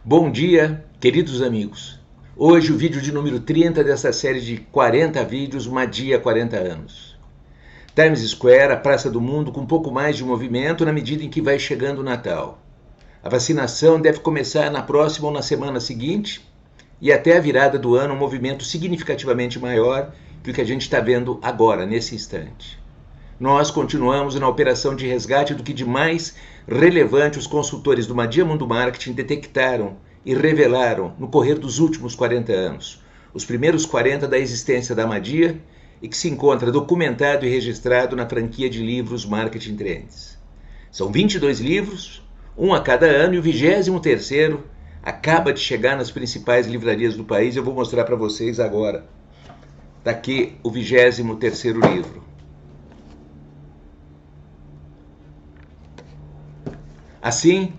Bom dia, queridos amigos. Hoje o vídeo de número 30 dessa série de 40 vídeos, Madia 40 anos. Times Square, a Praça do Mundo, com um pouco mais de movimento na medida em que vai chegando o Natal. A vacinação deve começar na próxima ou na semana seguinte, e até a virada do ano um movimento significativamente maior que o que a gente está vendo agora, nesse instante. Nós continuamos na operação de resgate do que de mais relevante os consultores do Madia Mundo Marketing detectaram e revelaram no correr dos últimos 40 anos, os primeiros 40 da existência da Madia, e que se encontra documentado e registrado na franquia de livros Marketing Trends. São 22 livros, um a cada ano, e o 23º acaba de chegar nas principais livrarias do país. Eu vou mostrar para vocês agora. Está aqui o 23º livro. Assim,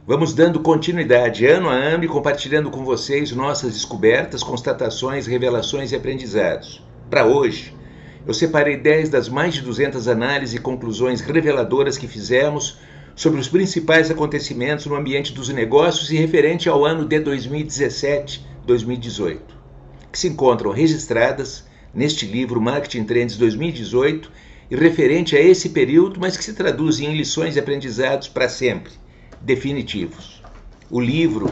vamos dando continuidade ano a ano e compartilhando com vocês nossas descobertas, constatações, revelações e aprendizados. Para hoje, eu separei 10 das mais de 200 análises e conclusões reveladoras que fizemos sobre os principais acontecimentos no ambiente dos negócios e referente ao ano de 2017-2018, que se encontram registradas neste livro Marketing Trends 2018 e referente a esse período, mas que se traduzem em lições e aprendizados para sempre, definitivos. O livro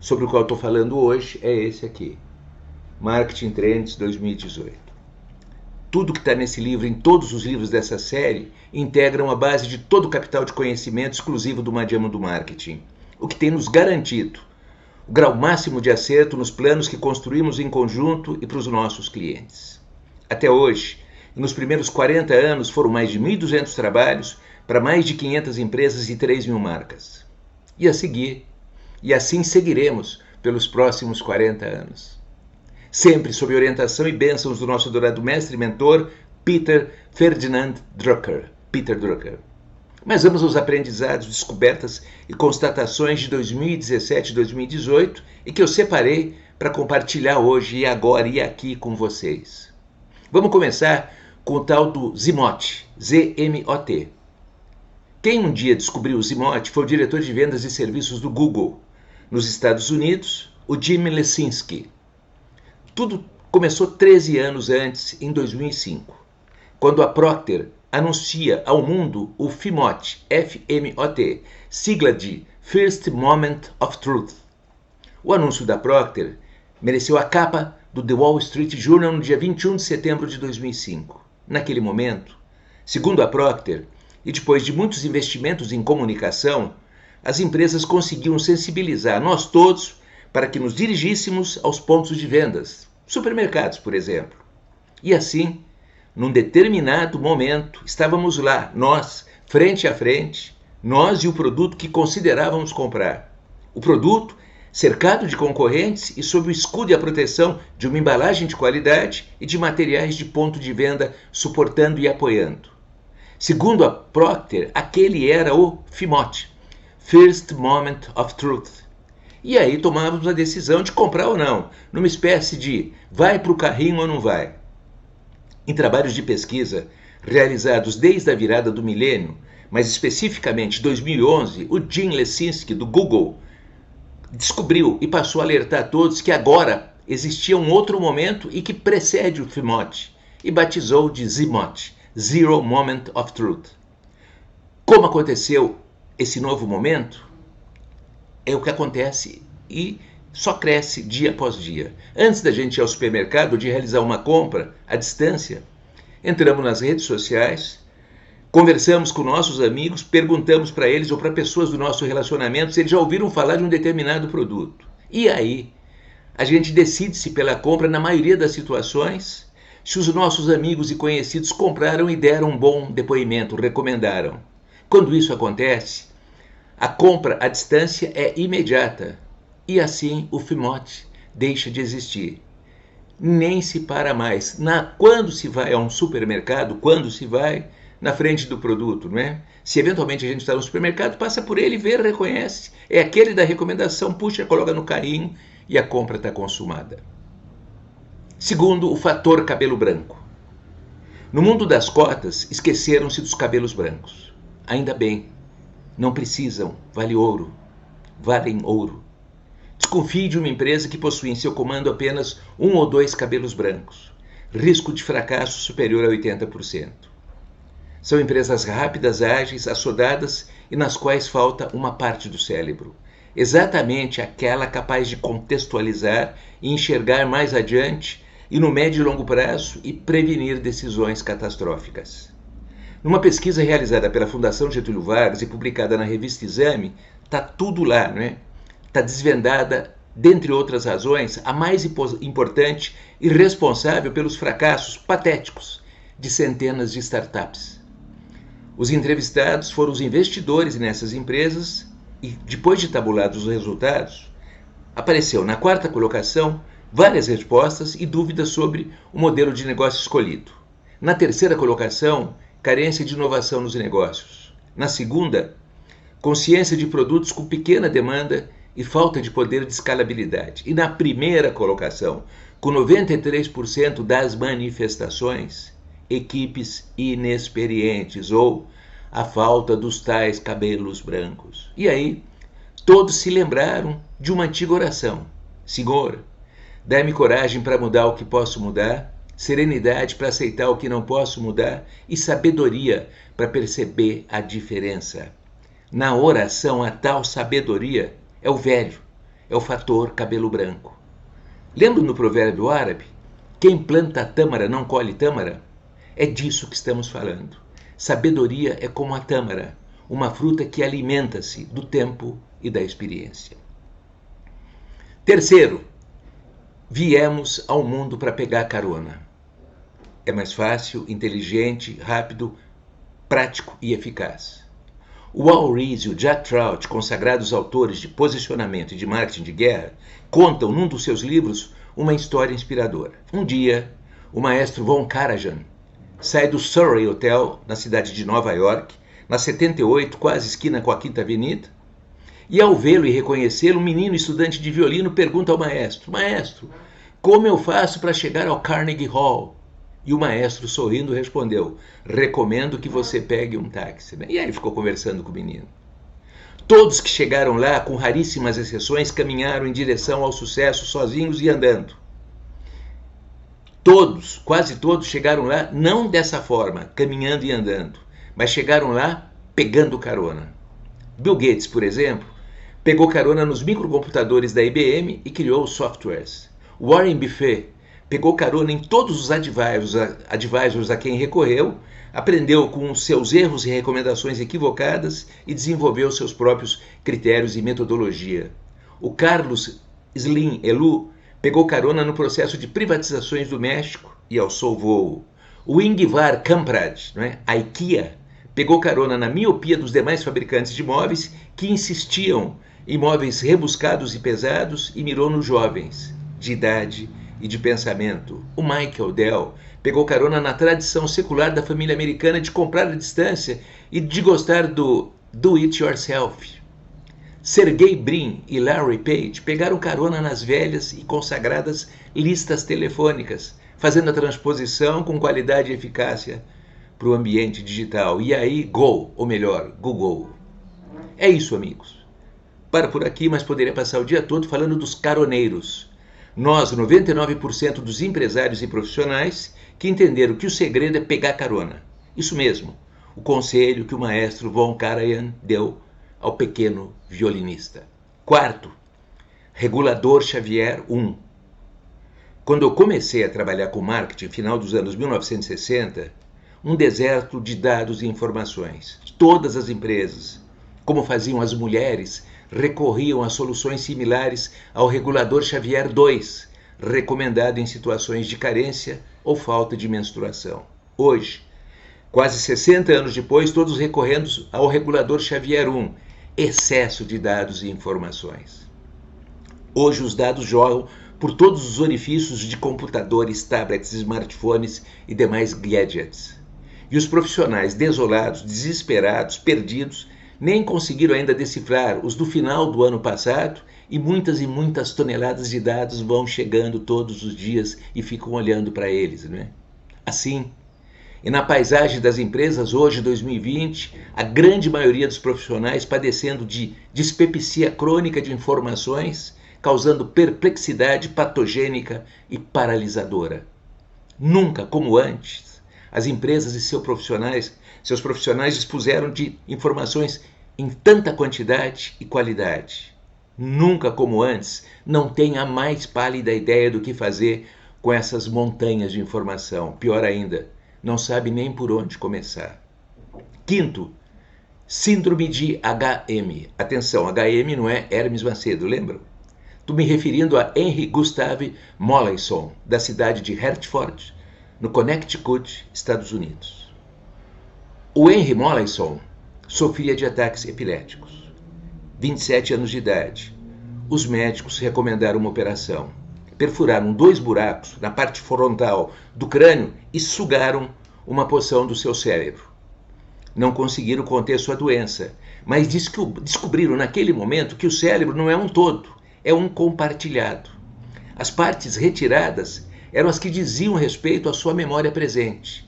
sobre o qual estou falando hoje é esse aqui, Marketing Trends 2018. Tudo que está nesse livro, em todos os livros dessa série, integram a base de todo o capital de conhecimento exclusivo do Madia Mundo Marketing, o que tem nos garantido o grau máximo de acerto nos planos que construímos em conjunto e para os nossos clientes. Até hoje, nos primeiros 40 anos, foram mais de 1.200 trabalhos para mais de 500 empresas e 3.000 marcas. E a seguir, e assim seguiremos pelos próximos 40 anos. Sempre sob orientação e bênçãos do nosso adorado mestre e mentor, Peter Ferdinand Drucker. Peter Drucker. Mas vamos aos aprendizados, descobertas e constatações de 2017 e 2018 e que eu separei para compartilhar hoje e agora e aqui com vocês. Vamos começar com o tal do Zimot, Z-M-O-T. Quem um dia descobriu o Zimot foi o diretor de vendas e serviços do Google, nos Estados Unidos, o Jim Lesinski. Tudo começou 13 anos antes, em 2005, quando a Procter anuncia ao mundo o FMOT, F-M-O-T, sigla de First Moment of Truth. O anúncio da Procter mereceu a capa do The Wall Street Journal no dia 21 de setembro de 2005. Naquele momento, segundo a Procter, e depois de muitos investimentos em comunicação, as empresas conseguiam sensibilizar nós todos para que nos dirigíssemos aos pontos de vendas, supermercados, por exemplo. E assim, num determinado momento, estávamos lá, nós, frente a frente, nós e o produto que considerávamos comprar. O produto cercado de concorrentes e sob o escudo e a proteção de uma embalagem de qualidade e de materiais de ponto de venda suportando e apoiando. Segundo a Procter, aquele era o FMOT, First Moment of Truth. E aí tomávamos a decisão de comprar ou não, numa espécie de vai para o carrinho ou não vai. Em trabalhos de pesquisa realizados desde a virada do milênio, mas especificamente 2011, o Jim Lesinski, do Google, descobriu e passou a alertar a todos que agora existia um outro momento e que precede o FMOT, e batizou de Zimot, Zero Moment of Truth. Como aconteceu esse novo momento? É o que acontece e só cresce dia após dia. Antes da gente ir ao supermercado, de realizar uma compra à distância, entramos nas redes sociais, conversamos com nossos amigos, perguntamos para eles ou para pessoas do nosso relacionamento se eles já ouviram falar de um determinado produto. E aí, a gente decide-se pela compra na maioria das situações, se os nossos amigos e conhecidos compraram e deram um bom depoimento, recomendaram. Quando isso acontece, a compra à distância é imediata e assim o FMOT deixa de existir. Nem se para mais. Quando se vai a um supermercado, quando se vai na frente do produto, não é? Se eventualmente a gente está no supermercado, passa por ele, vê, reconhece. É aquele da recomendação, puxa, coloca no carrinho e a compra está consumada. Segundo, o fator cabelo branco. No mundo das cotas, esqueceram-se dos cabelos brancos. Ainda bem. Não precisam, valem ouro. Desconfie de uma empresa que possui em seu comando apenas 1 ou 2 cabelos brancos. Risco de fracasso superior a 80%. São empresas rápidas, ágeis, assodadas e nas quais falta uma parte do cérebro. Exatamente aquela capaz de contextualizar e enxergar mais adiante e no médio e longo prazo e prevenir decisões catastróficas. Numa pesquisa realizada pela Fundação Getúlio Vargas e publicada na revista Exame, está tudo lá, né? Está desvendada, dentre outras razões, a mais importante e responsável pelos fracassos patéticos de centenas de startups. Os entrevistados foram os investidores nessas empresas e, depois de tabulados os resultados, apareceu na 4ª colocação várias respostas e dúvidas sobre o modelo de negócio escolhido. Na 3ª colocação, carência de inovação nos negócios. Na 2ª, consciência de produtos com pequena demanda e falta de poder de escalabilidade. E na 1ª colocação, com 93% das manifestações, equipes inexperientes ou a falta dos tais cabelos brancos. E aí, todos se lembraram de uma antiga oração. Senhor, dá-me coragem para mudar o que posso mudar, serenidade para aceitar o que não posso mudar e sabedoria para perceber a diferença. Na oração, a tal sabedoria é o velho, é o fator cabelo branco. Lembra no provérbio árabe? Quem planta tâmara não colhe tâmara? É disso que estamos falando. Sabedoria é como a tâmara, uma fruta que alimenta-se do tempo e da experiência. Terceiro, viemos ao mundo para pegar carona. É mais fácil, inteligente, rápido, prático e eficaz. O Al Ries e o Jack Trout, consagrados autores de posicionamento e de marketing de guerra, contam num dos seus livros uma história inspiradora. Um dia, o maestro Von Karajan sai do Surrey Hotel, na cidade de Nova York, na 78, quase esquina com a 5ª Avenida, e ao vê-lo e reconhecê-lo, um menino estudante de violino pergunta ao maestro: Maestro, como eu faço para chegar ao Carnegie Hall? E o maestro, sorrindo, respondeu: recomendo que você pegue um táxi. E aí ficou conversando com o menino. Todos que chegaram lá, com raríssimas exceções, caminharam em direção ao sucesso sozinhos e andando. Todos, quase todos, chegaram lá não dessa forma, caminhando e andando, mas chegaram lá pegando carona. Bill Gates, por exemplo, pegou carona nos microcomputadores da IBM e criou os softwares. Warren Buffett pegou carona em todos os advisors a quem recorreu, aprendeu com seus erros e recomendações equivocadas e desenvolveu seus próprios critérios e metodologia. O Carlos Slim Helú pegou carona no processo de privatizações do México e alçou voo. O Ingvar Kamprad, a IKEA, pegou carona na miopia dos demais fabricantes de móveis que insistiam em móveis rebuscados e pesados e mirou nos jovens, de idade e de pensamento. O Michael Dell pegou carona na tradição secular da família americana de comprar à distância e de gostar do do it yourself. Sergey Brin e Larry Page pegaram carona nas velhas e consagradas listas telefônicas, fazendo a transposição com qualidade e eficácia para o ambiente digital. E aí, Go, ou melhor, Google. É isso, amigos. Para por aqui, mas poderia passar o dia todo falando dos caroneiros. Nós, 99% dos empresários e profissionais que entenderam que o segredo é pegar carona. Isso mesmo, o conselho que o maestro Von Karajan deu ao pequeno violinista. Quarto, Regulador Xavier 1. Quando eu comecei a trabalhar com marketing, final dos anos 1960, um deserto de dados e informações. Todas as empresas, como faziam as mulheres, recorriam a soluções similares ao Regulador Xavier 2, recomendado em situações de carência ou falta de menstruação. Hoje, quase 60 anos depois, todos recorrendo ao Regulador Xavier 1, excesso de dados e informações. Hoje os dados jorram por todos os orifícios de computadores, tablets, smartphones e demais gadgets. E os profissionais desolados, desesperados, perdidos, nem conseguiram ainda decifrar os do final do ano passado e muitas toneladas de dados vão chegando todos os dias e ficam olhando para eles, não é? Assim, e na paisagem das empresas hoje, 2020, a grande maioria dos profissionais padecendo de dispepsia crônica de informações, causando perplexidade patogênica e paralisadora. Nunca, como antes, as empresas e seus profissionais dispuseram de informações em tanta quantidade e qualidade. Nunca, como antes, não tem a mais pálida ideia do que fazer com essas montanhas de informação. Pior ainda, não sabe nem por onde começar. Quinto, síndrome de HM. Atenção, HM não é Hermes Macedo, lembram? Estou me referindo a Henry Gustave Mollison, da cidade de Hertford, no Connecticut, Estados Unidos. O Henry Mollison sofria de ataques epiléticos. 27 anos de idade. Os médicos recomendaram uma operação. Perfuraram 2 buracos na parte frontal do crânio e sugaram uma porção do seu cérebro. Não conseguiram conter sua doença, mas descobriram naquele momento que o cérebro não é um todo, é um compartilhado. As partes retiradas eram as que diziam respeito à sua memória presente.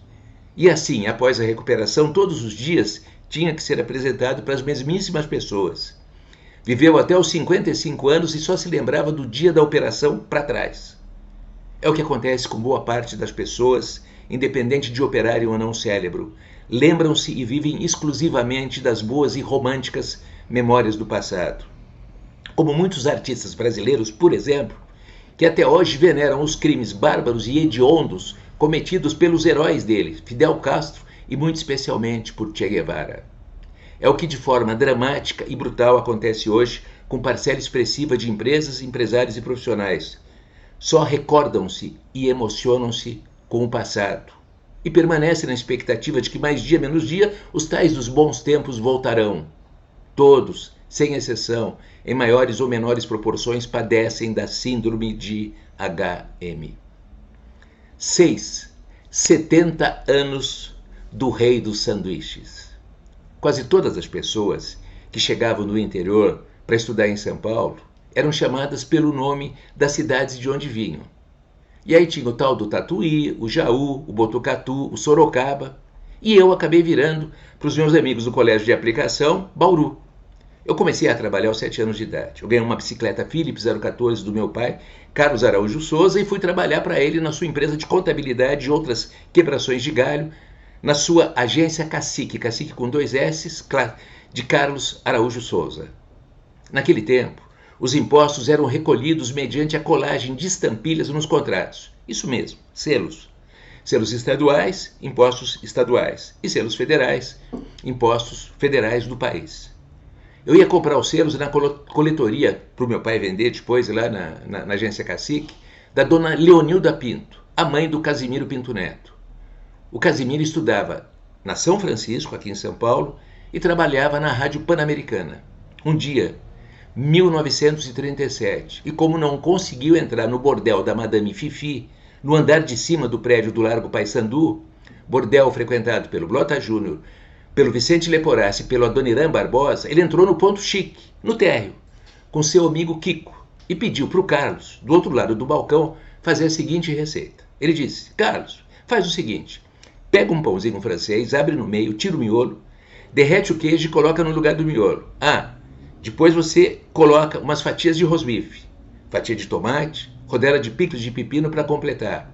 E assim, após a recuperação, todos os dias tinha que ser apresentado para as mesmíssimas pessoas. Viveu até os 55 anos e só se lembrava do dia da operação para trás. É o que acontece com boa parte das pessoas, independente de operarem ou não o cérebro. Lembram-se e vivem exclusivamente das boas e românticas memórias do passado. Como muitos artistas brasileiros, por exemplo, que até hoje veneram os crimes bárbaros e hediondos cometidos pelos heróis dele, Fidel Castro e muito especialmente por Che Guevara. É o que de forma dramática e brutal acontece hoje com parcela expressiva de empresas, empresários e profissionais. Só recordam-se e emocionam-se com o passado e permanecem na expectativa de que mais dia menos dia os tais dos bons tempos voltarão. Todos, sem exceção, em maiores ou menores proporções, padecem da síndrome de HM. 6. 70 anos do rei dos sanduíches. Quase todas as pessoas que chegavam do interior para estudar em São Paulo eram chamadas pelo nome das cidades de onde vinham. E aí tinha o tal do Tatuí, o Jaú, o Botucatu, o Sorocaba, e eu acabei virando para os meus amigos do colégio de aplicação, Bauru. Eu comecei a trabalhar aos 7 anos de idade. Eu ganhei uma bicicleta Philips 014 do meu pai, Carlos Araújo Souza, e fui trabalhar para ele na sua empresa de contabilidade e outras quebrações de galho, na sua agência Cacique, Cacique com 2 S's, de Carlos Araújo Souza. Naquele tempo, os impostos eram recolhidos mediante a colagem de estampilhas nos contratos. Isso mesmo, selos. Selos estaduais, impostos estaduais. E selos federais, impostos federais do país. Eu ia comprar os selos na coletoria para o meu pai vender depois lá na agência Cacique, da dona Leonilda Pinto, a mãe do Casimiro Pinto Neto. O Casimiro estudava na São Francisco, aqui em São Paulo, e trabalhava na Rádio Pan-Americana. Um dia, 1937, e como não conseguiu entrar no bordel da Madame Fifi, no andar de cima do prédio do Largo Paissandu, bordel frequentado pelo Blota Júnior, pelo Vicente Leporassi e pelo Adoniran Barbosa, ele entrou no ponto chique, no térreo, com seu amigo Kiko, e pediu para o Carlos, do outro lado do balcão, fazer a seguinte receita. Ele disse: Carlos, faz o seguinte, pega um pãozinho francês, abre no meio, tira o miolo, derrete o queijo e coloca no lugar do miolo. Depois você coloca umas fatias de rosbife, fatia de tomate, rodela de picles de pepino para completar.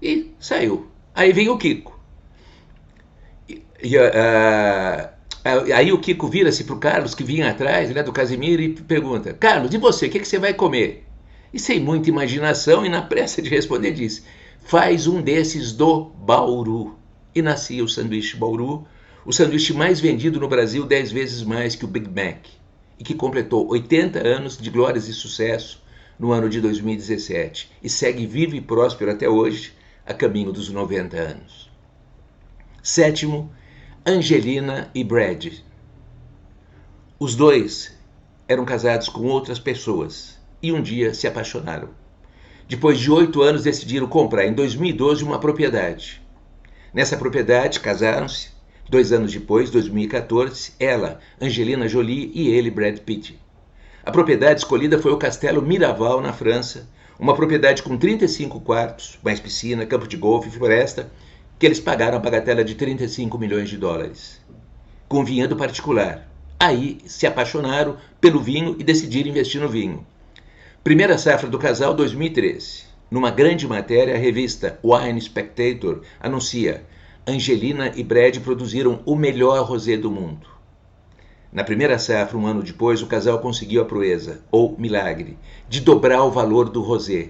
E saiu. Aí vem o Kiko. Aí o Kiko vira-se para o Carlos, que vinha atrás, né, do Casimiro, e pergunta: Carlos, e você, o que você vai comer? E sem muita imaginação e na pressa de responder, disse: faz um desses do Bauru. E nascia o sanduíche Bauru, o sanduíche mais vendido no Brasil 10 vezes mais que o Big Mac, e que completou 80 anos de glórias e sucesso no ano de 2017 e segue vivo e próspero até hoje, a caminho dos 90 anos. 7. Angelina e Brad. Os dois eram casados com outras pessoas e um dia se apaixonaram. Depois de 8 anos decidiram comprar em 2012 uma propriedade. Nessa propriedade casaram-se. 2 anos depois, 2014, ela, Angelina Jolie, e ele, Brad Pitt. A propriedade escolhida foi o Castelo Miraval, na França, uma propriedade com 35 quartos, mais piscina, campo de golfe e floresta, que eles pagaram a bagatela de 35 milhões de dólares. Com vinhedo particular. Aí se apaixonaram pelo vinho e decidiram investir no vinho. Primeira safra do casal, 2013. Numa grande matéria, a revista Wine Spectator anuncia: Angelina e Brad produziram o melhor rosé do mundo. Na primeira safra, um ano depois, o casal conseguiu a proeza, ou milagre, de dobrar o valor do rosé.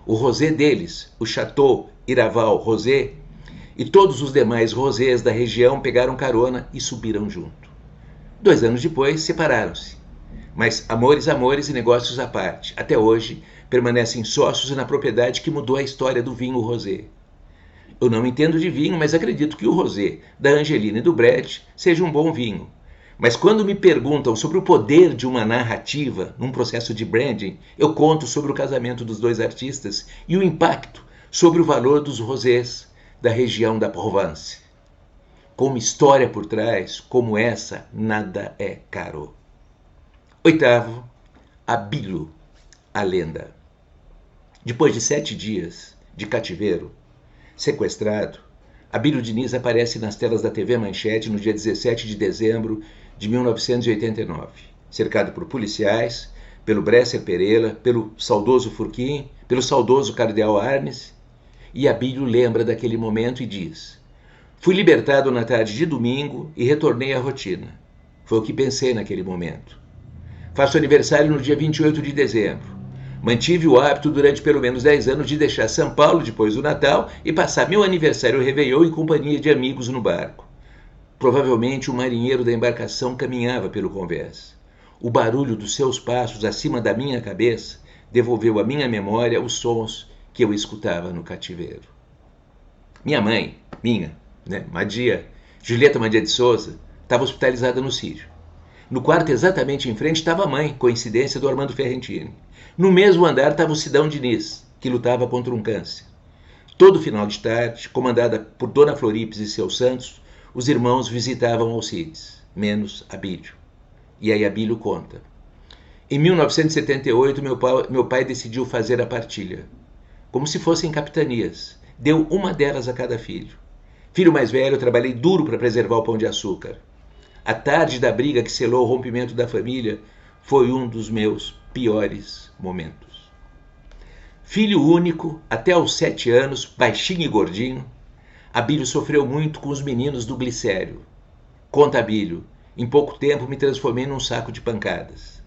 O rosé deles, o Chateau Iraval Rosé, e todos os demais rosés da região pegaram carona e subiram junto. 2 anos depois, separaram-se. Mas amores e negócios à parte, até hoje permanecem sócios na propriedade que mudou a história do vinho rosé. Eu não entendo de vinho, mas acredito que o rosé da Angelina e do Brad seja um bom vinho. Mas quando me perguntam sobre o poder de uma narrativa num processo de branding, eu conto sobre o casamento dos dois artistas e o impacto sobre o valor dos rosés da região da Provence. Com uma história por trás como essa, nada é caro. 8º, Abílio, a lenda. Depois de 7 dias de cativeiro, sequestrado, Abílio Diniz aparece nas telas da TV Manchete no dia 17 de dezembro de 1989, cercado por policiais, pelo Bresser Pereira, pelo saudoso Furquim, pelo saudoso Cardeal Arnes, e Abílio lembra daquele momento e diz: fui libertado na tarde de domingo e retornei à rotina. Foi o que pensei naquele momento. Faço aniversário no dia 28 de dezembro. Mantive o hábito durante pelo menos 10 anos de deixar São Paulo depois do Natal e passar meu aniversário Réveillon em companhia de amigos no barco. Provavelmente o marinheiro da embarcação caminhava pelo convés. O barulho dos seus passos acima da minha cabeça devolveu à minha memória os sons que eu escutava no cativeiro. Minha mãe, Julieta Madia de Souza, estava hospitalizada no Sírio. No quarto exatamente em frente estava a mãe, coincidência do Armando Ferrentini. No mesmo andar estava o Sidão Diniz, que lutava contra um câncer. Todo final de tarde, comandada por Dona Floripes e seus santos, os irmãos visitavam Alcides, menos Abílio. E aí Abílio conta: em 1978, meu pai decidiu fazer a partilha, como se fossem capitanias. Deu uma delas a cada filho. Filho mais velho, eu trabalhei duro para preservar o pão de açúcar. A tarde da briga que selou o rompimento da família foi um dos meus piores momentos. Filho único, até aos 7 anos, baixinho e gordinho, Abílio sofreu muito com os meninos do glicério. Conta Abílio: em pouco tempo me transformei num saco de pancadas.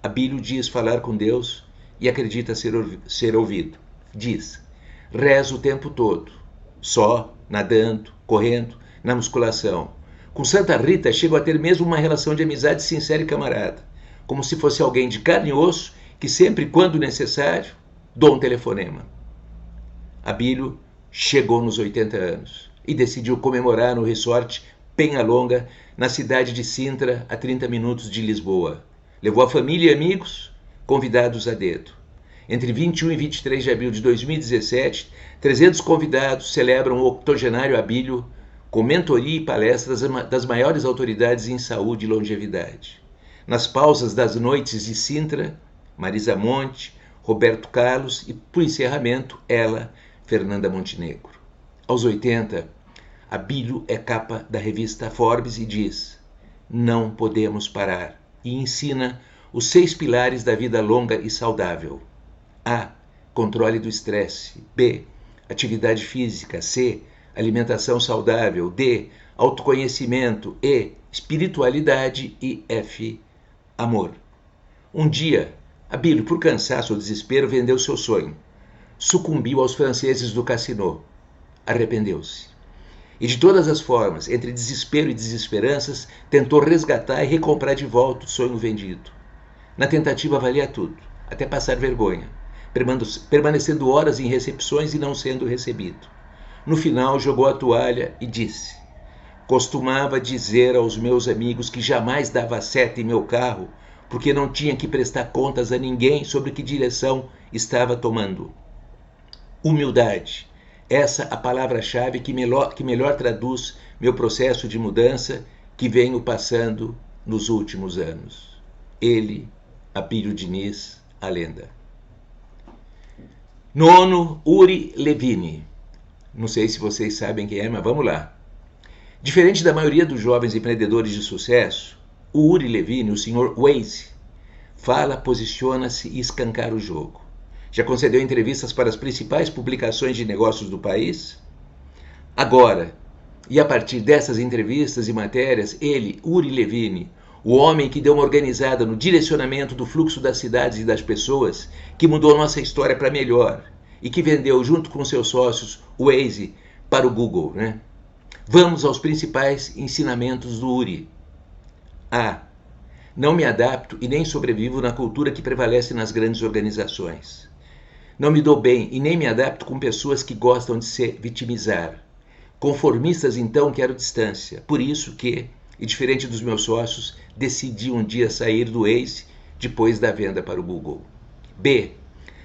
Abílio diz falar com Deus e acredita ser ouvido. Diz: rezo o tempo todo, só, nadando, correndo, na musculação. Com Santa Rita chego a ter mesmo uma relação de amizade sincera e camarada, como se fosse alguém de carne e osso que sempre, quando necessário, dou um telefonema. Abílio chegou nos 80 anos e decidiu comemorar no resort Penhalonga, na cidade de Sintra, a 30 minutos de Lisboa. Levou a família e amigos, convidados a dedo. Entre 21 e 23 de abril de 2017, 300 convidados celebram o 80º Abílio com mentoria e palestras das maiores autoridades em saúde e longevidade. Nas pausas das noites de Sintra, Marisa Monte, Roberto Carlos e, por encerramento, ela, Fernanda Montenegro. Aos 80, Abílio é capa da revista Forbes e diz: não podemos parar, e ensina os 6 pilares da vida longa e saudável. A. Controle do estresse. B. Atividade física. C. Alimentação saudável. D. Autoconhecimento. E. Espiritualidade. E F. Amor. Um dia, Abílio, por cansaço ou desespero, vendeu seu sonho. Sucumbiu aos franceses do Cassino. Arrependeu-se. E de todas as formas, entre desespero e desesperanças, tentou resgatar e recomprar de volta o sonho vendido. Na tentativa valia tudo, até passar vergonha, permanecendo horas em recepções e não sendo recebido. No final, jogou a toalha e disse: costumava dizer aos meus amigos que jamais dava seta em meu carro, porque não tinha que prestar contas a ninguém sobre que direção estava tomando. Humildade. Essa a palavra-chave que melhor traduz meu processo de mudança que venho passando nos últimos anos. Ele, Abílio Diniz, a lenda. 9º, Uri Levine. Não sei se vocês sabem quem é, mas vamos lá. Diferente da maioria dos jovens empreendedores de sucesso, O Uri Levine, o Sr. Waze, fala, posiciona-se e escancara o jogo. Já concedeu entrevistas para as principais publicações de negócios do país? Agora, e a partir dessas entrevistas e matérias, ele, Uri Levine, o homem que deu uma organizada no direcionamento do fluxo das cidades e das pessoas, que mudou nossa história para melhor e que vendeu, junto com seus sócios, o Waze para o Google, né? Vamos aos principais ensinamentos do Uri. A. Não me adapto e nem sobrevivo na cultura que prevalece nas grandes organizações. Não me dou bem e nem me adapto com pessoas que gostam de se vitimizar. Conformistas, então, quero distância. Por isso que, e diferente dos meus sócios, decidi um dia sair do Waze depois da venda para o Google. B.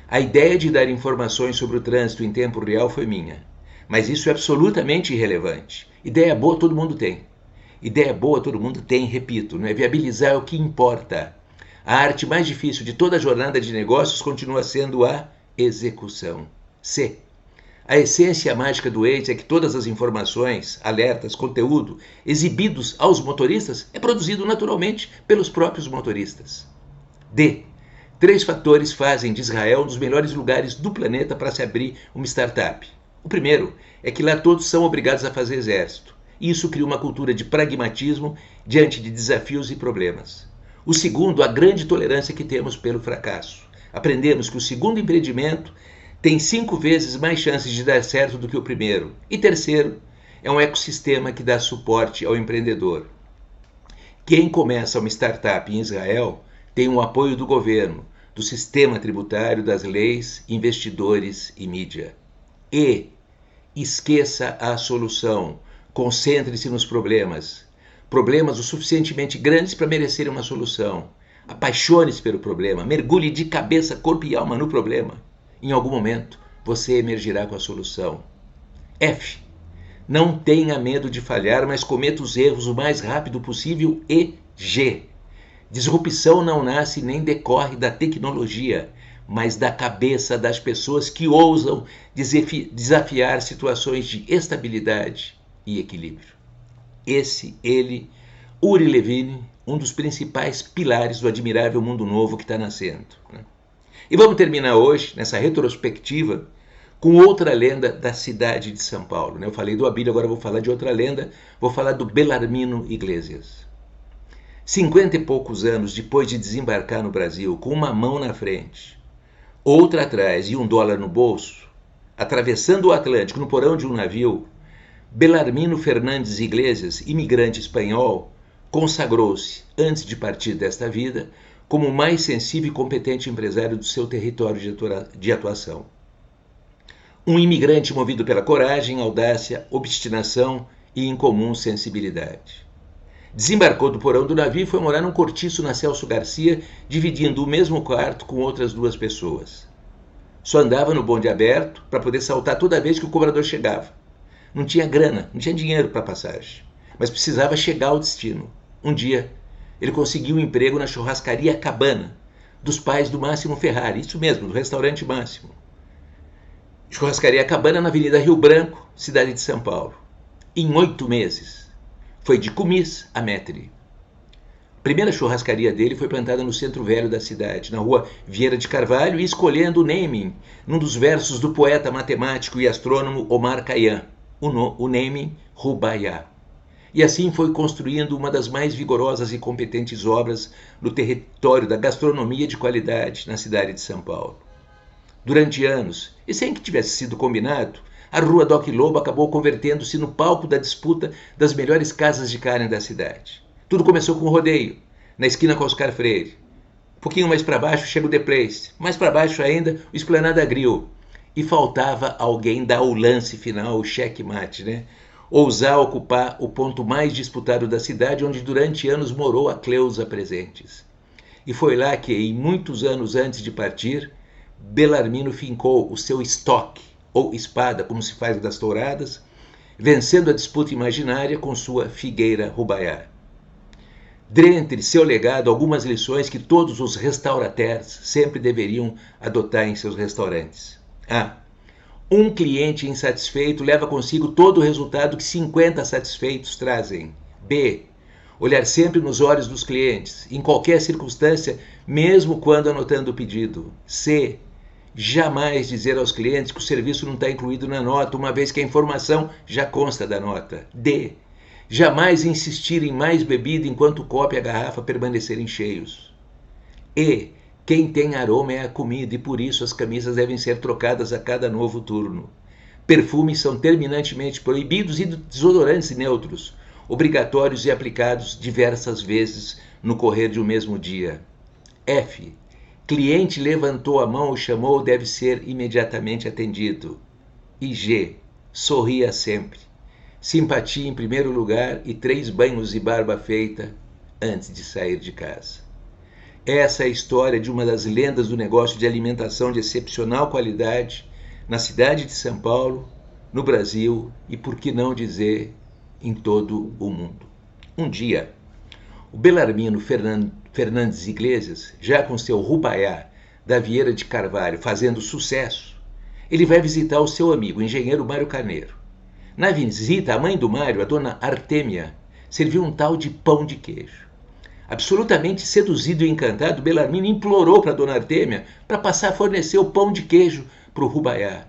A ideia de dar informações sobre o trânsito em tempo real foi minha. Mas isso é absolutamente irrelevante. Ideia boa todo mundo tem. Ideia boa todo mundo tem, repito, não é? Viabilizar é o que importa. A arte mais difícil de toda a jornada de negócios continua sendo a execução. C. A essência mágica do Waze é que todas as informações, alertas, conteúdo exibidos aos motoristas é produzido naturalmente pelos próprios motoristas. D. 3 fatores fazem de Israel um dos melhores lugares do planeta para se abrir uma startup. O primeiro é que lá todos são obrigados a fazer exército. E isso cria uma cultura de pragmatismo diante de desafios e problemas. O segundo, a grande tolerância que temos pelo fracasso. Aprendemos que o segundo empreendimento tem 5 vezes mais chances de dar certo do que o primeiro. E terceiro, é um ecossistema que dá suporte ao empreendedor. Quem começa uma startup em Israel tem o apoio do governo, do sistema tributário, das leis, investidores e mídia. E esqueça a solução, concentre-se nos problemas. Problemas o suficientemente grandes para merecerem uma solução. Apaixone-se pelo problema, mergulhe de cabeça, corpo e alma no problema. Em algum momento, você emergirá com a solução. F. Não tenha medo de falhar, mas cometa os erros o mais rápido possível. E G. Disrupção não nasce nem decorre da tecnologia, mas da cabeça das pessoas que ousam desafiar situações de estabilidade e equilíbrio. Ele, Uri Levine, um dos principais pilares do admirável mundo novo que está nascendo. E vamos terminar hoje, nessa retrospectiva, com outra lenda da cidade de São Paulo. Eu falei do Abílio, agora vou falar de outra lenda, vou falar do Belarmino Iglesias. 50 e poucos anos depois de desembarcar no Brasil, com uma mão na frente, outra atrás e $1 no bolso, atravessando o Atlântico no porão de um navio, Belarmino Fernandes Iglesias, imigrante espanhol, consagrou-se, antes de partir desta vida, como o mais sensível e competente empresário do seu território de atuação. Um imigrante movido pela coragem, audácia, obstinação e incomum sensibilidade. Desembarcou do porão do navio e foi morar num cortiço na Celso Garcia, dividindo o mesmo quarto com outras 2 pessoas. Só andava no bonde aberto para poder saltar toda vez que o cobrador chegava. Não tinha grana, não tinha dinheiro para passagem, mas precisava chegar ao destino. Um dia, ele conseguiu um emprego na churrascaria Cabana, dos pais do Máximo Ferrari, isso mesmo, do restaurante Máximo. Churrascaria Cabana na Avenida Rio Branco, cidade de São Paulo. Em 8 meses, foi de Cumis a Metri. A primeira churrascaria dele foi plantada no centro velho da cidade, na rua Vieira de Carvalho, e escolhendo o naming num dos versos do poeta matemático e astrônomo Omar Khayyam, o naming Rubaiyat. E assim foi construindo uma das mais vigorosas e competentes obras no território da gastronomia de qualidade na cidade de São Paulo. Durante anos, e sem que tivesse sido combinado, a Rua Doc Lobo acabou convertendo-se no palco da disputa das melhores casas de carne da cidade. Tudo começou com um rodeio, na esquina com Oscar Freire. Um pouquinho mais para baixo chega o The Place, mais para baixo ainda o Esplanada Grill. E faltava alguém dar o lance final, o checkmate, né? Ousar ocupar o ponto mais disputado da cidade, onde durante anos morou a Cleusa Presentes. E foi lá que, em muitos anos antes de partir, Belarmino fincou o seu estoque, ou espada, como se faz das touradas, vencendo a disputa imaginária com sua figueira Rubaiyat. Dentre seu legado, algumas lições que todos os restaurateurs sempre deveriam adotar em seus restaurantes. A. Um cliente insatisfeito leva consigo todo o resultado que 50 satisfeitos trazem. B. Olhar sempre nos olhos dos clientes, em qualquer circunstância, mesmo quando anotando o pedido. C. Jamais dizer aos clientes que o serviço não está incluído na nota, uma vez que a informação já consta da nota. D. Jamais insistir em mais bebida enquanto o copo e a garrafa permanecerem cheios. E. Quem tem aroma é a comida e por isso as camisas devem ser trocadas a cada novo turno. Perfumes são terminantemente proibidos e desodorantes neutros, obrigatórios e aplicados diversas vezes no correr de um mesmo dia. F. Cliente levantou a mão ou chamou, deve ser imediatamente atendido. E G. Sorria sempre. Simpatia em primeiro lugar e 3 banhos e barba feita antes de sair de casa. Essa é a história de uma das lendas do negócio de alimentação de excepcional qualidade na cidade de São Paulo, no Brasil e, por que não dizer, em todo o mundo. Um dia, o Belarmino Fernandes Iglesias, já com seu Rubaiá da Vieira de Carvalho fazendo sucesso, ele vai visitar o seu amigo, o engenheiro Mário Carneiro. Na visita, a mãe do Mário, a dona Artêmia, serviu um tal de pão de queijo. Absolutamente seduzido e encantado, Belarmino implorou para a dona Artêmia para passar a fornecer o pão de queijo para o Rubaiá.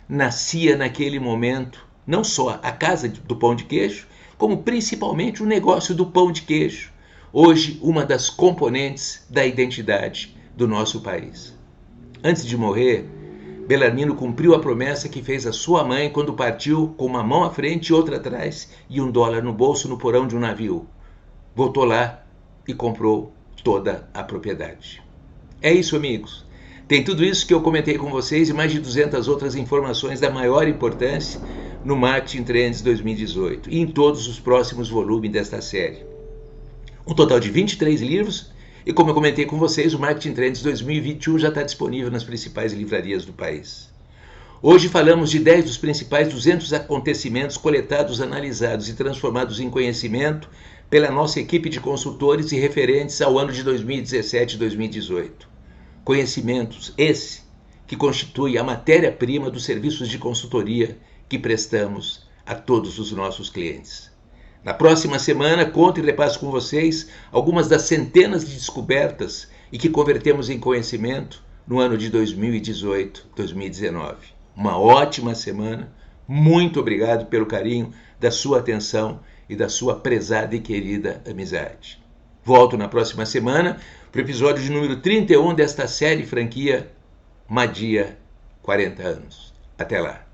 Nascia naquele momento não só a casa do pão de queijo, como principalmente o negócio do pão de queijo, hoje uma das componentes da identidade do nosso país. Antes de morrer, Belarmino cumpriu a promessa que fez à sua mãe quando partiu com uma mão à frente e outra atrás e $1 no bolso no porão de um navio. Voltou lá e comprou toda a propriedade. É isso, amigos. Tem tudo isso que eu comentei com vocês e mais de 200 outras informações da maior importância no Marketing Trends 2018 e em todos os próximos volumes desta série. Um total de 23 livros e, como eu comentei com vocês, o Marketing Trends 2021 já está disponível nas principais livrarias do país. Hoje falamos de 10 dos principais 200 acontecimentos coletados, analisados e transformados em conhecimento pela nossa equipe de consultores e referentes ao ano de 2017 e 2018. Conhecimentos esse que constitui a matéria-prima dos serviços de consultoria que prestamos a todos os nossos clientes. Na próxima semana, conto e repasso com vocês algumas das centenas de descobertas e que convertemos em conhecimento no ano de 2018-2019. Uma ótima semana, muito obrigado pelo carinho da sua atenção e da sua prezada e querida amizade. Volto na próxima semana para o episódio de número 31 desta série franquia Madia 40 anos. Até lá!